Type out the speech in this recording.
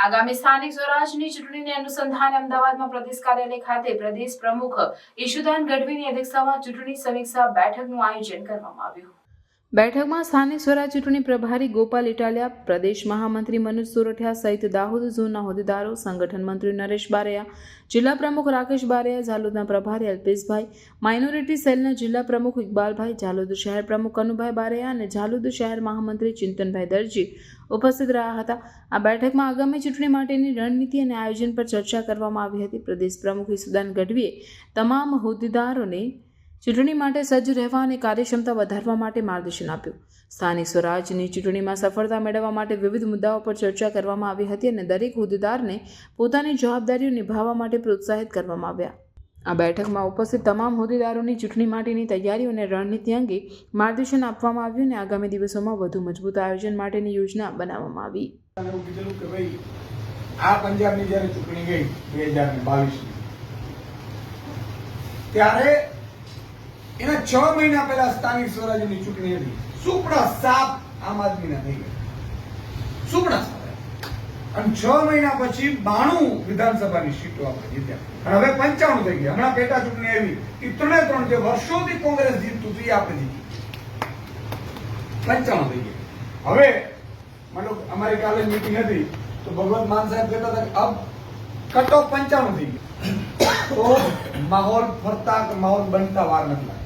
આગામી સ્થાનિક સ્વરાજની ચૂંટણીને અનુસંધાને અમદાવાદમાં પ્રદેશ કાર્યાલય ખાતે પ્રદેશ પ્રમુખ ઈશુદાન ગઢવીની અધ્યક્ષતામાં ચૂંટણી સમીક્ષા બેઠકનું આયોજન કરવામાં આવ્યું। બેઠકમાં સ્થાનિક સ્વરાજ ચૂંટણી પ્રભારી ગોપાલ ઇટાલિયા, પ્રદેશ મહામંત્રી મનોજ સોરઠિયા સહિત દાહોદ ઝોનના હોદ્દેદારો, સંગઠન મંત્રી નરેશ બારૈયા, જિલ્લા પ્રમુખ રાકેશ બારૈયા, ઝાલોદના પ્રભારી અલ્પેશભાઈ, માઇનોરિટી સેલના જિલ્લા પ્રમુખ ઇકબાલભાઈ, ઝાલોદ શહેર પ્રમુખ કનુભાઈ બારૈયા અને ઝાલોદ શહેર મહામંત્રી ચિંતનભાઈ દરજી ઉપસ્થિત રહ્યા હતા। આ બેઠકમાં આગામી ચૂંટણી માટેની રણનીતિ અને આયોજન પર ચર્ચા કરવામાં આવી હતી। પ્રદેશ પ્રમુખ ઈશુદાન ગઢવીએ તમામ હોદ્દેદારોને ચૂંટણી માટે સજ્જ રહેવા અને કાર્યક્ષમતા વધારવા માટે માર્ગદર્શન આપ્યું। સ્થાનિક સ્વરાજની ચૂંટણીમાં સફળતા મેળવવા માટે વિવિધ મુદ્દાઓ પર ચર્ચા કરવામાં આવી હતી અને દરેક હોદ્દેદારને પોતાની જવાબદારીઓ નિભાવવા માટે પ્રોત્સાહિત કરવામાં આવ્યા। આ બેઠકમાં ઉપસ્થિત તમામ હોદ્દેદારોની ચૂંટણી માટેની તૈયારીઓ અને રણનીતિ અંગે માર્ગદર્શન આપવામાં આવ્યું અને આગામી દિવસોમાં વધુ મજબૂત આયોજન માટેની યોજના બનાવવામાં આવી। આ પંજાબની જ્યારે ચૂંટણી ગઈ 2022 ત્યારે એના 6 મહિના પહેલા સ્થાનિક સ્વરાજ્યની ચૂંટણી હતી। સુપડા સાપ આમ આદમીના થઈ ગયા, સુપડા સાપ, અને 6 મહિના પછી 92 વિધાનસભાની સીટો આપણે જીત્યા અને હવે 95 થઈ ગયા। હમણાં પેટા ચૂંટણી આવી એ 3 જે વર્ષોથી કોંગ્રેસ જીતતું હતું એ આપણે જીતી 95 થઈ ગયા। હવે મતલબ અમારી કાલે મીટિંગ હતી તો ભગવત માન સાહેબ કહેતા હતા કે અબ કટ ઓફ 95 થઈ ગયો, તો માહોલ ફરતા માહોલ બનતા વાર નથી લાગતી।